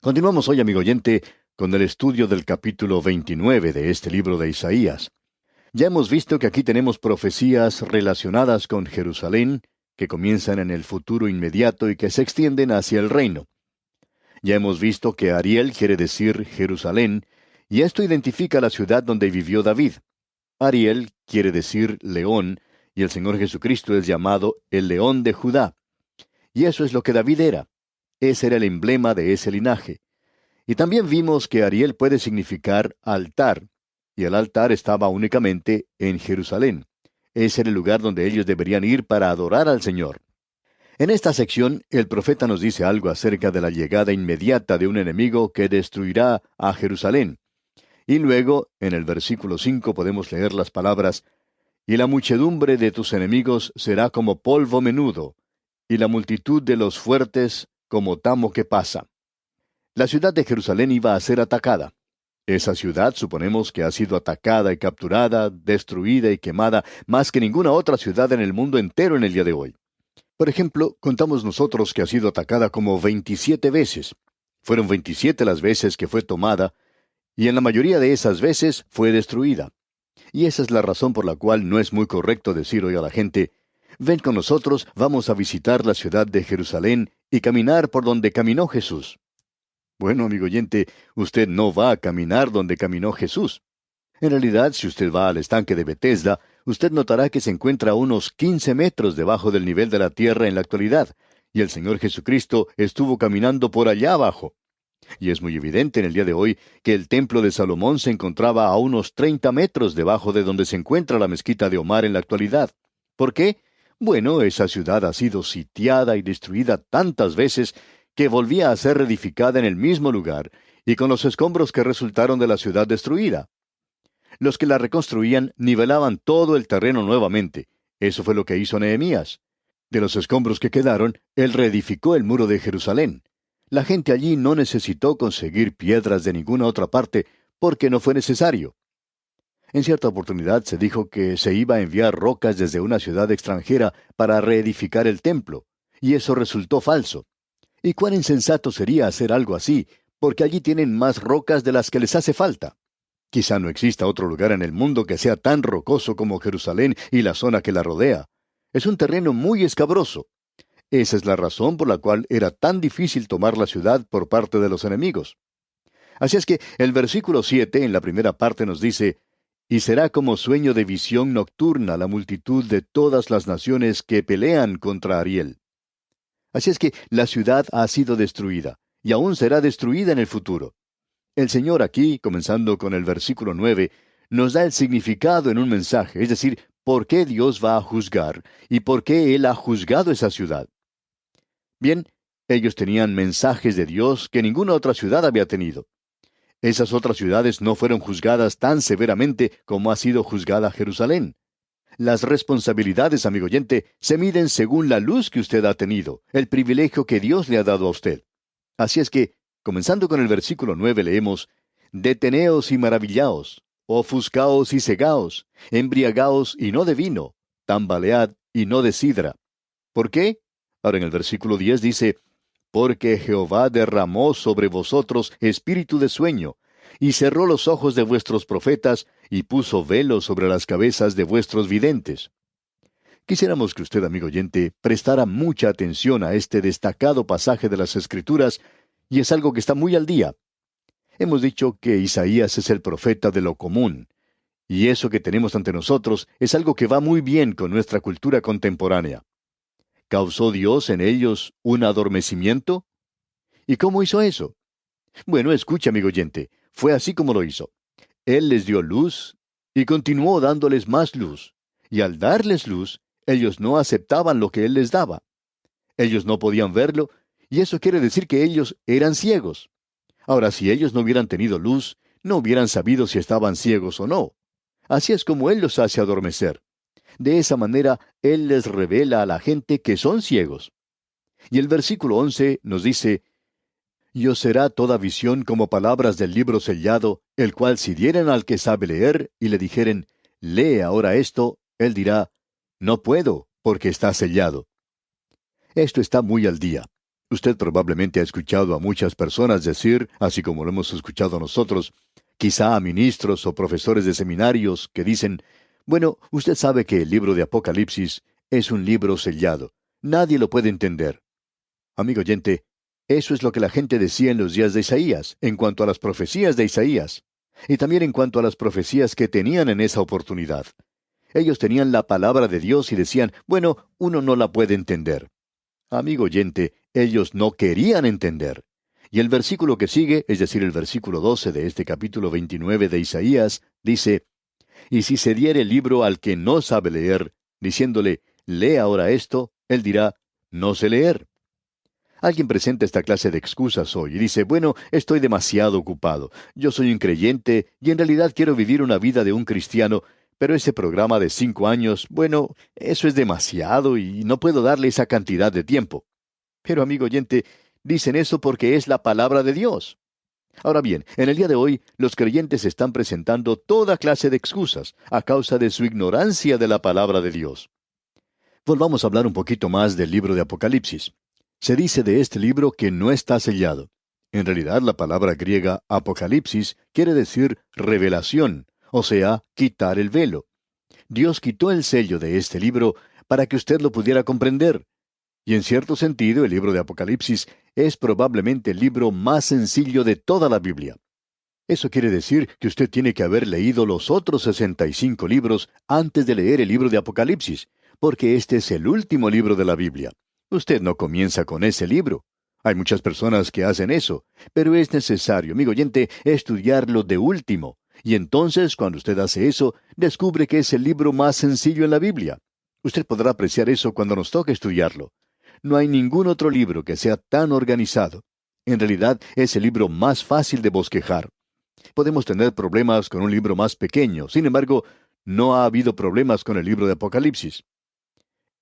Continuamos hoy, amigo oyente, con el estudio del capítulo 29 de este libro de Isaías. Ya hemos visto que aquí tenemos profecías relacionadas con Jerusalén, que comienzan en el futuro inmediato y que se extienden hacia el reino. Ya hemos visto que Ariel quiere decir Jerusalén, y esto identifica la ciudad donde vivió David. Ariel quiere decir león, y el Señor Jesucristo es llamado el león de Judá. Y eso es lo que David era. Ese era el emblema de ese linaje. Y también vimos que Ariel puede significar altar, y el altar estaba únicamente en Jerusalén. Ese era el lugar donde ellos deberían ir para adorar al Señor. En esta sección, el profeta nos dice algo acerca de la llegada inmediata de un enemigo que destruirá a Jerusalén. Y luego, en el versículo 5 podemos leer las palabras, y la muchedumbre de tus enemigos será como polvo menudo, y la multitud de los fuertes como tamo que pasa. La ciudad de Jerusalén iba a ser atacada. Esa ciudad suponemos que ha sido atacada y capturada, destruida y quemada más que ninguna otra ciudad en el mundo entero en el día de hoy. Por ejemplo, contamos nosotros que ha sido atacada como 27 veces. Fueron 27 las veces que fue tomada, y en la mayoría de esas veces fue destruida. Y esa es la razón por la cual no es muy correcto decir hoy a la gente, ven con nosotros, vamos a visitar la ciudad de Jerusalén y caminar por donde caminó Jesús. Bueno, amigo oyente, usted no va a caminar donde caminó Jesús. En realidad, si usted va al estanque de Bethesda, usted notará que se encuentra a unos 15 metros debajo del nivel de la tierra en la actualidad, y el Señor Jesucristo estuvo caminando por allá abajo. Y es muy evidente en el día de hoy que el templo de Salomón se encontraba a unos 30 metros debajo de donde se encuentra la mezquita de Omar en la actualidad. ¿Por qué? Bueno, esa ciudad ha sido sitiada y destruida tantas veces que volvía a ser reedificada en el mismo lugar, y con los escombros que resultaron de la ciudad destruida. Los que la reconstruían nivelaban todo el terreno nuevamente. Eso fue lo que hizo Nehemías. De los escombros que quedaron, él reedificó el muro de Jerusalén. La gente allí no necesitó conseguir piedras de ninguna otra parte, porque no fue necesario. En cierta oportunidad se dijo que se iba a enviar rocas desde una ciudad extranjera para reedificar el templo, y eso resultó falso. ¿Y cuán insensato sería hacer algo así, porque allí tienen más rocas de las que les hace falta? Quizá no exista otro lugar en el mundo que sea tan rocoso como Jerusalén y la zona que la rodea. Es un terreno muy escabroso. Esa es la razón por la cual era tan difícil tomar la ciudad por parte de los enemigos. Así es que el versículo 7 en la primera parte nos dice, y será como sueño de visión nocturna la multitud de todas las naciones que pelean contra Ariel. Así es que la ciudad ha sido destruida, y aún será destruida en el futuro. El Señor aquí, comenzando con el versículo 9, nos da el significado en un mensaje, es decir, por qué Dios va a juzgar y por qué Él ha juzgado esa ciudad. Bien, ellos tenían mensajes de Dios que ninguna otra ciudad había tenido. Esas otras ciudades no fueron juzgadas tan severamente como ha sido juzgada Jerusalén. Las responsabilidades, amigo oyente, se miden según la luz que usted ha tenido, el privilegio que Dios le ha dado a usted. Así es que, comenzando con el versículo 9, leemos, Deteneos y maravillaos, ofuscaos y cegaos, embriagaos y no de vino, tambalead y no de sidra. ¿Por qué? Ahora en el versículo 10 dice, Porque Jehová derramó sobre vosotros espíritu de sueño, y cerró los ojos de vuestros profetas, y puso velo sobre las cabezas de vuestros videntes. Quisiéramos que usted, amigo oyente, prestara mucha atención a este destacado pasaje de las Escrituras, y es algo que está muy al día. Hemos dicho que Isaías es el profeta de lo común, y eso que tenemos ante nosotros es algo que va muy bien con nuestra cultura contemporánea. ¿Causó Dios en ellos un adormecimiento? ¿Y cómo hizo eso? Bueno, escucha, amigo oyente, fue así como lo hizo. Él les dio luz y continuó dándoles más luz. Y al darles luz, ellos no aceptaban lo que Él les daba. Ellos no podían verlo, y eso quiere decir que ellos eran ciegos. Ahora, si ellos no hubieran tenido luz, no hubieran sabido si estaban ciegos o no. Así es como Él los hace adormecer. De esa manera, Él les revela a la gente que son ciegos. Y el versículo 11 nos dice, y os será toda visión como palabras del libro sellado, el cual si dieren al que sabe leer, y le dijeren, lee ahora esto, él dirá, no puedo, porque está sellado. Esto está muy al día. Usted probablemente ha escuchado a muchas personas decir, así como lo hemos escuchado nosotros, quizá a ministros o profesores de seminarios que dicen, bueno, usted sabe que el libro de Apocalipsis es un libro sellado. Nadie lo puede entender. Amigo oyente, eso es lo que la gente decía en los días de Isaías, en cuanto a las profecías de Isaías, y también en cuanto a las profecías que tenían en esa oportunidad. Ellos tenían la palabra de Dios y decían, bueno, uno no la puede entender. Amigo oyente, ellos no querían entender. Y el versículo que sigue, es decir, el versículo 12 de este capítulo 29 de Isaías, dice, y si se diere el libro al que no sabe leer, diciéndole, lee ahora esto, él dirá, no sé leer. Alguien presenta esta clase de excusas hoy y dice, bueno, estoy demasiado ocupado, yo soy un creyente y en realidad quiero vivir una vida de un cristiano, pero ese programa de 5 años, bueno, eso es demasiado y no puedo darle esa cantidad de tiempo. Pero amigo oyente, dicen eso porque es la palabra de Dios. Ahora bien, en el día de hoy, los creyentes están presentando toda clase de excusas a causa de su ignorancia de la palabra de Dios. Volvamos a hablar un poquito más del libro de Apocalipsis. Se dice de este libro que no está sellado. En realidad, la palabra griega Apocalipsis quiere decir revelación, o sea, quitar el velo. Dios quitó el sello de este libro para que usted lo pudiera comprender. Y en cierto sentido, el libro de Apocalipsis es probablemente el libro más sencillo de toda la Biblia. Eso quiere decir que usted tiene que haber leído los otros 65 libros antes de leer el libro de Apocalipsis, porque este es el último libro de la Biblia. Usted no comienza con ese libro. Hay muchas personas que hacen eso, pero es necesario, amigo oyente, estudiarlo de último. Y entonces, cuando usted hace eso, descubre que es el libro más sencillo en la Biblia. Usted podrá apreciar eso cuando nos toque estudiarlo. No hay ningún otro libro que sea tan organizado. En realidad, es el libro más fácil de bosquejar. Podemos tener problemas con un libro más pequeño, sin embargo, no ha habido problemas con el libro de Apocalipsis.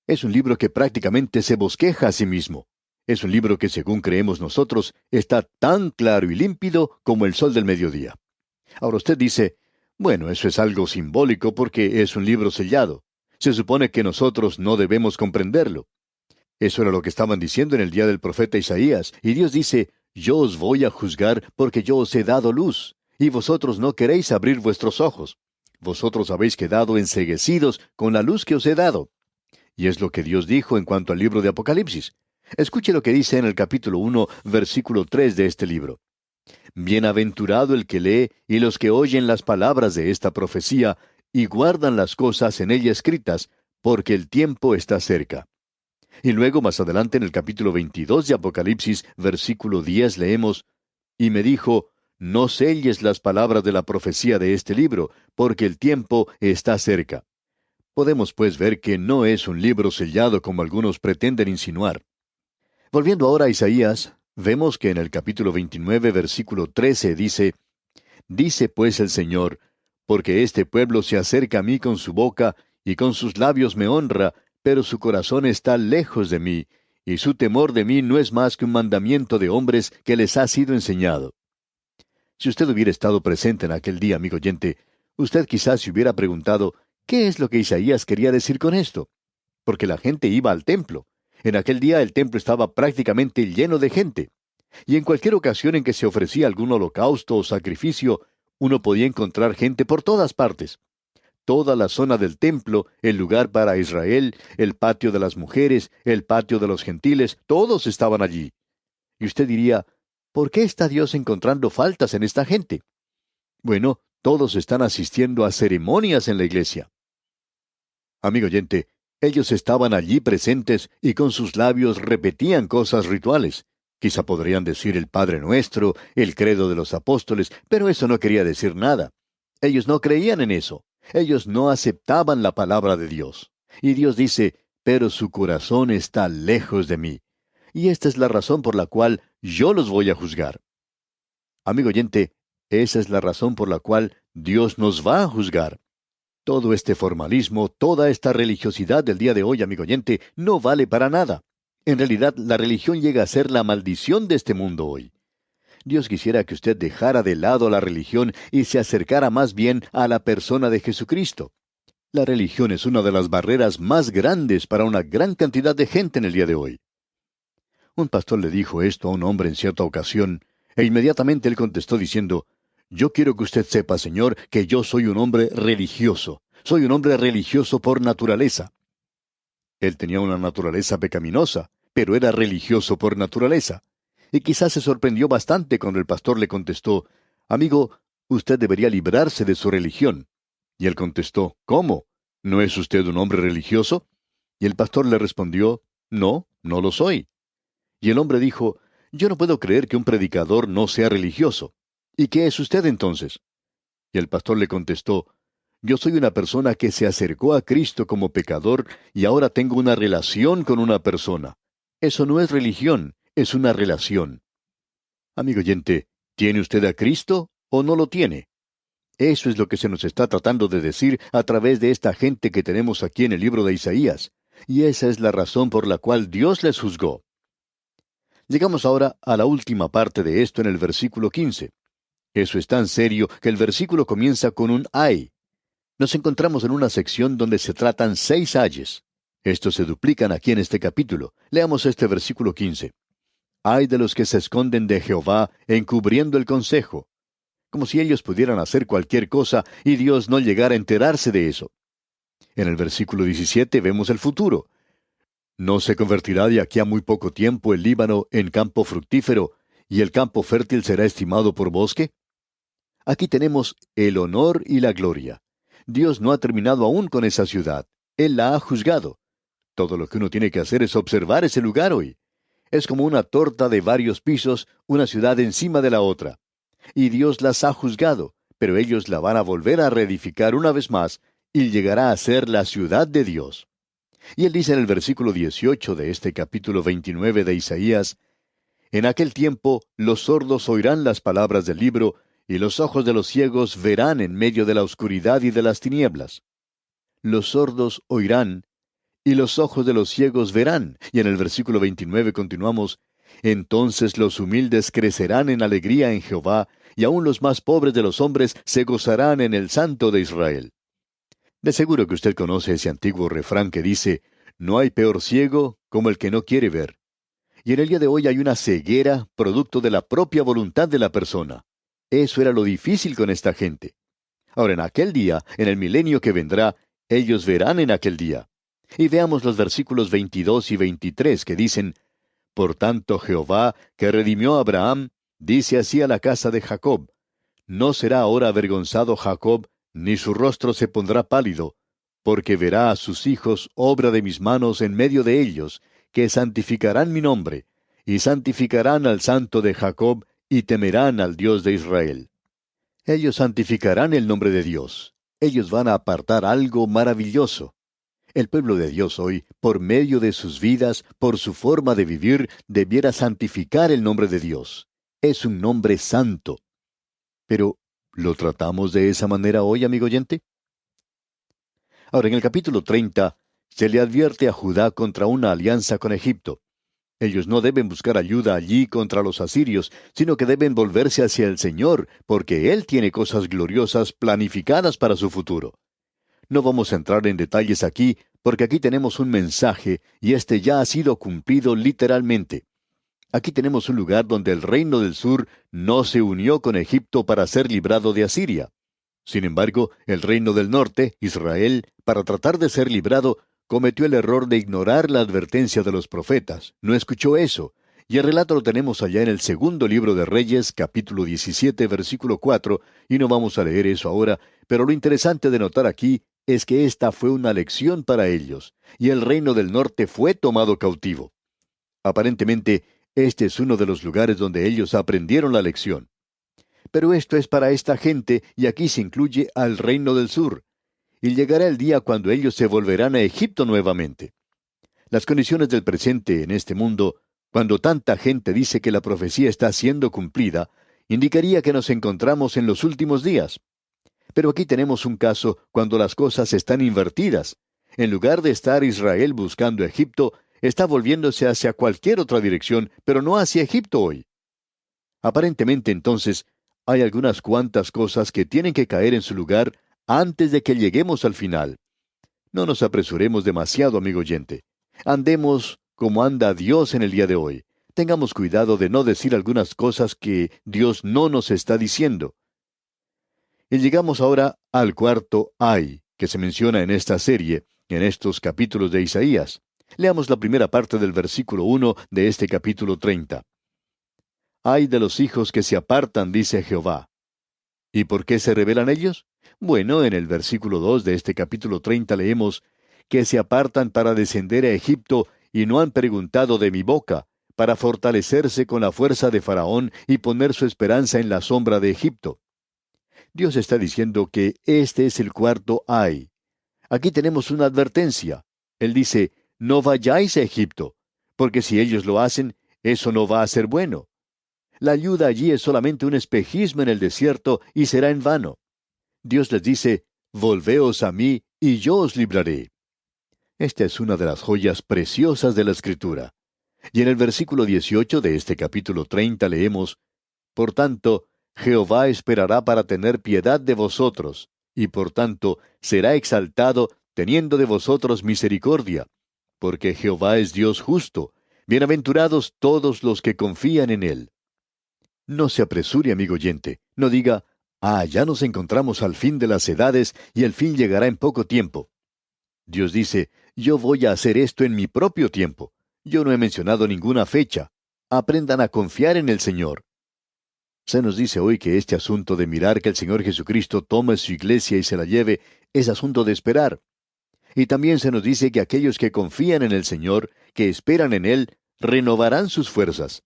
Es un libro que prácticamente se bosqueja a sí mismo. Es un libro que, según creemos nosotros, está tan claro y límpido como el sol del mediodía. Ahora usted dice, bueno, eso es algo simbólico porque es un libro sellado. Se supone que nosotros no debemos comprenderlo. Eso era lo que estaban diciendo en el día del profeta Isaías, y Dios dice, yo os voy a juzgar porque yo os he dado luz, y vosotros no queréis abrir vuestros ojos. Vosotros habéis quedado enceguecidos con la luz que os he dado. Y es lo que Dios dijo en cuanto al libro de Apocalipsis. Escuche lo que dice en el capítulo 1, versículo 3 de este libro. Bienaventurado el que lee y los que oyen las palabras de esta profecía y guardan las cosas en ella escritas, porque el tiempo está cerca. Y luego, más adelante, en el capítulo 22 de Apocalipsis, versículo 10, leemos, y me dijo, no selles las palabras de la profecía de este libro, porque el tiempo está cerca. Podemos pues ver que no es un libro sellado como algunos pretenden insinuar. Volviendo ahora a Isaías, vemos que en el capítulo 29, versículo 13 dice, dice pues el Señor, porque este pueblo se acerca a mí con su boca, y con sus labios me honra, pero su corazón está lejos de mí, y su temor de mí no es más que un mandamiento de hombres que les ha sido enseñado. Si usted hubiera estado presente en aquel día, amigo oyente, usted quizás se hubiera preguntado, ¿qué es lo que Isaías quería decir con esto? Porque la gente iba al templo. En aquel día el templo estaba prácticamente lleno de gente. Y en cualquier ocasión en que se ofrecía algún holocausto o sacrificio, uno podía encontrar gente por todas partes. Toda la zona del templo, el lugar para Israel, el patio de las mujeres, el patio de los gentiles, todos estaban allí. Y usted diría, ¿por qué está Dios encontrando faltas en esta gente? Bueno, todos están asistiendo a ceremonias en la iglesia. Amigo oyente, ellos estaban allí presentes y con sus labios repetían cosas rituales. Quizá podrían decir el Padre Nuestro, el credo de los apóstoles, pero eso no quería decir nada. Ellos no creían en eso. Ellos no aceptaban la palabra de Dios. Y Dios dice, pero su corazón está lejos de mí. Y esta es la razón por la cual yo los voy a juzgar. Amigo oyente, esa es la razón por la cual Dios nos va a juzgar. Todo este formalismo, toda esta religiosidad del día de hoy, amigo oyente, no vale para nada. En realidad, la religión llega a ser la maldición de este mundo hoy. Dios quisiera que usted dejara de lado la religión y se acercara más bien a la persona de Jesucristo. La religión es una de las barreras más grandes para una gran cantidad de gente en el día de hoy. Un pastor le dijo esto a un hombre en cierta ocasión, e inmediatamente él contestó diciendo, yo quiero que usted sepa, señor, que yo soy un hombre religioso. Soy un hombre religioso por naturaleza. Él tenía una naturaleza pecaminosa, pero era religioso por naturaleza. Y quizás se sorprendió bastante cuando el pastor le contestó, amigo, usted debería librarse de su religión. Y él contestó, ¿cómo? ¿No es usted un hombre religioso? Y el pastor le respondió, no, no lo soy. Y el hombre dijo, yo no puedo creer que un predicador no sea religioso. ¿Y qué es usted entonces? Y el pastor le contestó, yo soy una persona que se acercó a Cristo como pecador y ahora tengo una relación con una persona. Eso no es religión, es una relación. Amigo oyente, ¿tiene usted a Cristo o no lo tiene? Eso es lo que se nos está tratando de decir a través de esta gente que tenemos aquí en el libro de Isaías. Y esa es la razón por la cual Dios les juzgó. Llegamos ahora a la última parte de esto en el versículo 15. Eso es tan serio que el versículo comienza con un ay. Nos encontramos en una sección donde se tratan 6 ayes. Estos se duplican aquí en este capítulo. Leamos este versículo 15. Ay de los que se esconden de Jehová, encubriendo el consejo. Como si ellos pudieran hacer cualquier cosa y Dios no llegara a enterarse de eso. En el versículo 17 vemos el futuro. ¿No se convertirá de aquí a muy poco tiempo el Líbano en campo fructífero, y el campo fértil será estimado por bosque? Aquí tenemos el honor y la gloria. Dios no ha terminado aún con esa ciudad. Él la ha juzgado. Todo lo que uno tiene que hacer es observar ese lugar hoy. Es como una torta de varios pisos, una ciudad encima de la otra. Y Dios las ha juzgado, pero ellos la van a volver a reedificar una vez más, y llegará a ser la ciudad de Dios. Y él dice en el versículo 18 de este capítulo 29 de Isaías, en aquel tiempo los sordos oirán las palabras del libro, y los ojos de los ciegos verán en medio de la oscuridad y de las tinieblas. Los sordos oirán, y los ojos de los ciegos verán. Y en el versículo 29 continuamos, entonces los humildes crecerán en alegría en Jehová, y aun los más pobres de los hombres se gozarán en el Santo de Israel. De seguro que usted conoce ese antiguo refrán que dice, no hay peor ciego como el que no quiere ver. Y en el día de hoy hay una ceguera producto de la propia voluntad de la persona. Eso era lo difícil con esta gente. Ahora, en aquel día, en el milenio que vendrá, ellos verán en aquel día. Y veamos los versículos 22 y 23 que dicen, por tanto Jehová, que redimió a Abraham, dice así a la casa de Jacob, no será ahora avergonzado Jacob, ni su rostro se pondrá pálido, porque verá a sus hijos obra de mis manos en medio de ellos, que santificarán mi nombre, y santificarán al Santo de Jacob, y temerán al Dios de Israel. Ellos santificarán el nombre de Dios. Ellos van a apartar algo maravilloso. El pueblo de Dios hoy, por medio de sus vidas, por su forma de vivir, debiera santificar el nombre de Dios. Es un nombre santo. Pero, ¿lo tratamos de esa manera hoy, amigo oyente? Ahora, en el capítulo 30, se le advierte a Judá contra una alianza con Egipto. Ellos no deben buscar ayuda allí contra los asirios, sino que deben volverse hacia el Señor, porque Él tiene cosas gloriosas planificadas para su futuro. No vamos a entrar en detalles aquí, porque aquí tenemos un mensaje, y este ya ha sido cumplido literalmente. Aquí tenemos un lugar donde el reino del sur no se unió con Egipto para ser librado de Asiria. Sin embargo, el reino del norte, Israel, para tratar de ser librado, cometió el error de ignorar la advertencia de los profetas. No escuchó eso. Y el relato lo tenemos allá en el segundo libro de Reyes, capítulo 17, versículo 4, y no vamos a leer eso ahora, pero lo interesante de notar aquí es que esta fue una lección para ellos, y el reino del norte fue tomado cautivo. Aparentemente, este es uno de los lugares donde ellos aprendieron la lección. Pero esto es para esta gente, y aquí se incluye al reino del sur. Y llegará el día cuando ellos se volverán a Egipto nuevamente. Las condiciones del presente en este mundo, cuando tanta gente dice que la profecía está siendo cumplida, indicaría que nos encontramos en los últimos días. Pero aquí tenemos un caso cuando las cosas están invertidas. En lugar de estar Israel buscando Egipto, está volviéndose hacia cualquier otra dirección, pero no hacia Egipto hoy. Aparentemente entonces, hay algunas cuantas cosas que tienen que caer en su lugar antes de que lleguemos al final. No nos apresuremos demasiado, amigo oyente. Andemos como anda Dios en el día de hoy. Tengamos cuidado de no decir algunas cosas que Dios no nos está diciendo. Y llegamos ahora al cuarto ay, que se menciona en esta serie, en estos capítulos de Isaías. Leamos la primera parte del versículo 1 de este capítulo 30. Ay de los hijos que se apartan, dice Jehová. ¿Y por qué se rebelan ellos? Bueno, en el versículo 2 de este capítulo 30 leemos, que se apartan para descender a Egipto y no han preguntado de mi boca, para fortalecerse con la fuerza de Faraón y poner su esperanza en la sombra de Egipto. Dios está diciendo que este es el cuarto ay. Aquí tenemos una advertencia. Él dice, no vayáis a Egipto, porque si ellos lo hacen, eso no va a ser bueno. La ayuda allí es solamente un espejismo en el desierto y será en vano. Dios les dice, volveos a mí y yo os libraré. Esta es una de las joyas preciosas de la Escritura. Y en el versículo 18 de este capítulo 30 leemos, por tanto, Jehová esperará para tener piedad de vosotros, y por tanto será exaltado, teniendo de vosotros misericordia, porque Jehová es Dios justo, bienaventurados todos los que confían en él. No se apresure, amigo oyente, no diga, ya nos encontramos al fin de las edades y el fin llegará en poco tiempo. Dios dice, yo voy a hacer esto en mi propio tiempo. Yo no he mencionado ninguna fecha. Aprendan a confiar en el Señor. Se nos dice hoy que este asunto de mirar que el Señor Jesucristo tome su iglesia y se la lleve es asunto de esperar. Y también se nos dice que aquellos que confían en el Señor, que esperan en Él, renovarán sus fuerzas.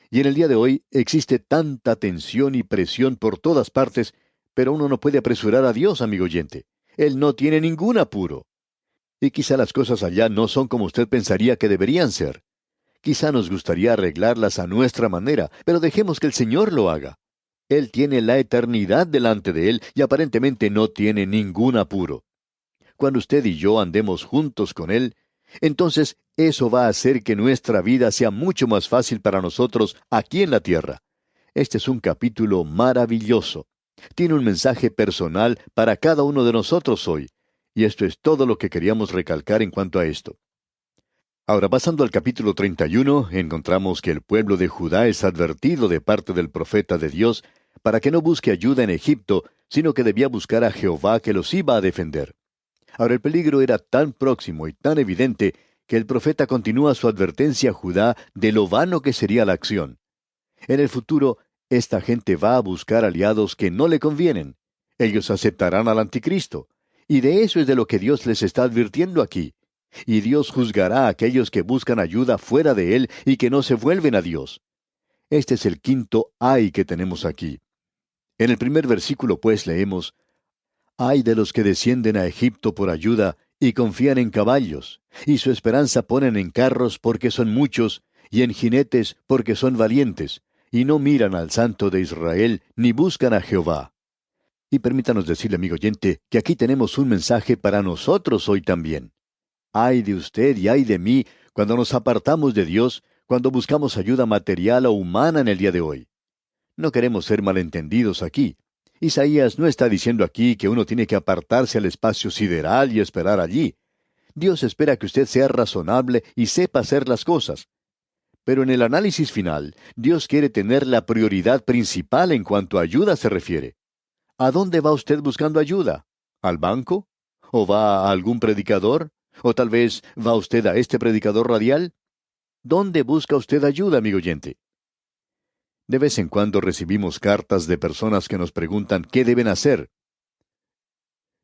Y en el día de hoy existe tanta tensión y presión por todas partes, pero uno no puede apresurar a Dios, amigo oyente. Él no tiene ningún apuro. Y quizá las cosas allá no son como usted pensaría que deberían ser. Quizá nos gustaría arreglarlas a nuestra manera, pero dejemos que el Señor lo haga. Él tiene la eternidad delante de Él y aparentemente no tiene ningún apuro. Cuando usted y yo andemos juntos con Él, entonces eso va a hacer que nuestra vida sea mucho más fácil para nosotros aquí en la tierra. Este es un capítulo maravilloso. Tiene un mensaje personal para cada uno de nosotros hoy. Y esto es todo lo que queríamos recalcar en cuanto a esto. Ahora, pasando al capítulo 31, encontramos que el pueblo de Judá es advertido de parte del profeta de Dios para que no busque ayuda en Egipto, sino que debía buscar a Jehová que los iba a defender. Ahora, el peligro era tan próximo y tan evidente que el profeta continúa su advertencia a Judá de lo vano que sería la acción. En el futuro, esta gente va a buscar aliados que no le convienen. Ellos aceptarán al anticristo. Y de eso es de lo que Dios les está advirtiendo aquí. Y Dios juzgará a aquellos que buscan ayuda fuera de Él y que no se vuelven a Dios. Este es el quinto ay que tenemos aquí. En el primer versículo, pues, leemos, ay de los que descienden a Egipto por ayuda y confían en caballos, y su esperanza ponen en carros porque son muchos, y en jinetes porque son valientes, y no miran al Santo de Israel, ni buscan a Jehová. Y permítanos decirle, amigo oyente, que aquí tenemos un mensaje para nosotros hoy también. Ay de usted y ay de mí cuando nos apartamos de Dios, cuando buscamos ayuda material o humana en el día de hoy. No queremos ser malentendidos aquí. Isaías no está diciendo aquí que uno tiene que apartarse al espacio sideral y esperar allí. Dios espera que usted sea razonable y sepa hacer las cosas. Pero en el análisis final, Dios quiere tener la prioridad principal en cuanto a ayuda se refiere. ¿A dónde va usted buscando ayuda? ¿Al banco? ¿O va a algún predicador? ¿O tal vez va usted a este predicador radial? ¿Dónde busca usted ayuda, amigo oyente? De vez en cuando recibimos cartas de personas que nos preguntan qué deben hacer.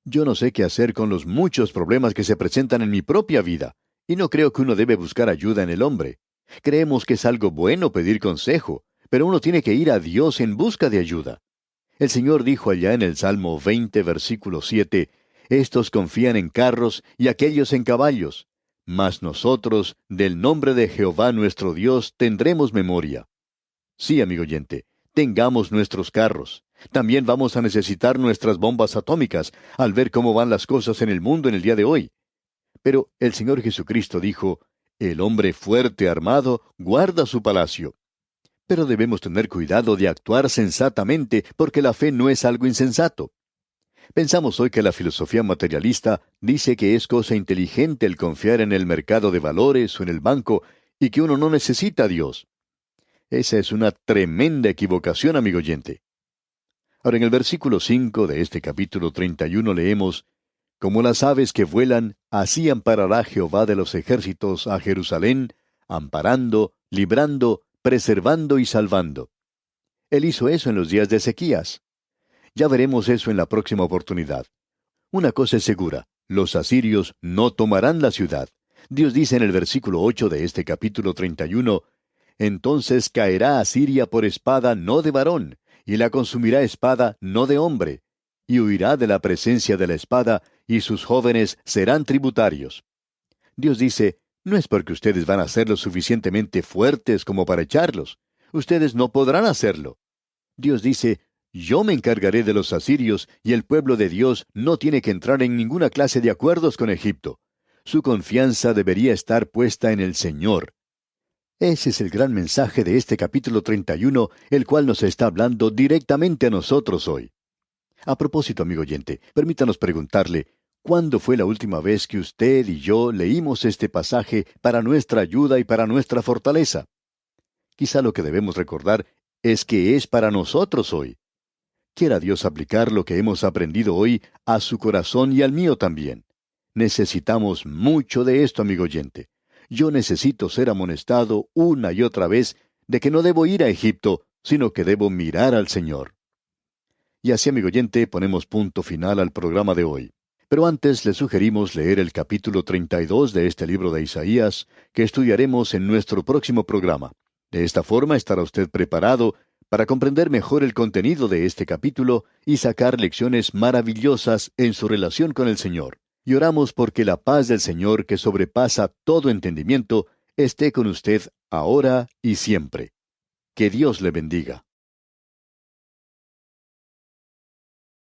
Yo no sé qué hacer con los muchos problemas que se presentan en mi propia vida, y no creo que uno debe buscar ayuda en el hombre. Creemos que es algo bueno pedir consejo, pero uno tiene que ir a Dios en busca de ayuda. El Señor dijo allá en el Salmo 20, versículo 7, estos confían en carros y aquellos en caballos, mas nosotros, del nombre de Jehová nuestro Dios, tendremos memoria. Sí, amigo oyente, tengamos nuestros carros. También vamos a necesitar nuestras bombas atómicas al ver cómo van las cosas en el mundo en el día de hoy. Pero el Señor Jesucristo dijo, el hombre fuerte armado guarda su palacio. Pero debemos tener cuidado de actuar sensatamente porque la fe no es algo insensato. Pensamos hoy que la filosofía materialista dice que es cosa inteligente el confiar en el mercado de valores o en el banco y que uno no necesita a Dios. Esa es una tremenda equivocación, amigo oyente. Ahora, en el versículo 5 de este capítulo 31 leemos, Como las aves que vuelan, así amparará Jehová de los ejércitos a Jerusalén, amparando, librando, preservando y salvando. Él hizo eso en los días de Ezequías. Ya veremos eso en la próxima oportunidad. Una cosa es segura, los asirios no tomarán la ciudad. Dios dice en el versículo 8 de este capítulo 31, Entonces caerá Asiria por espada no de varón, y la consumirá espada no de hombre, y huirá de la presencia de la espada, y sus jóvenes serán tributarios. Dios dice, no es porque ustedes van a ser lo suficientemente fuertes como para echarlos. Ustedes no podrán hacerlo. Dios dice, yo me encargaré de los asirios, y el pueblo de Dios no tiene que entrar en ninguna clase de acuerdos con Egipto. Su confianza debería estar puesta en el Señor. Ese es el gran mensaje de este capítulo 31, el cual nos está hablando directamente a nosotros hoy. A propósito, amigo oyente, permítanos preguntarle, ¿cuándo fue la última vez que usted y yo leímos este pasaje para nuestra ayuda y para nuestra fortaleza? Quizá lo que debemos recordar es que es para nosotros hoy. Quiera Dios aplicar lo que hemos aprendido hoy a su corazón y al mío también. Necesitamos mucho de esto, amigo oyente. Yo necesito ser amonestado una y otra vez de que no debo ir a Egipto, sino que debo mirar al Señor. Y así, amigo oyente, ponemos punto final al programa de hoy. Pero antes le sugerimos leer el capítulo 32 de este libro de Isaías, que estudiaremos en nuestro próximo programa. De esta forma estará usted preparado para comprender mejor el contenido de este capítulo y sacar lecciones maravillosas en su relación con el Señor. Y oramos porque la paz del Señor, que sobrepasa todo entendimiento, esté con usted ahora y siempre. Que Dios le bendiga.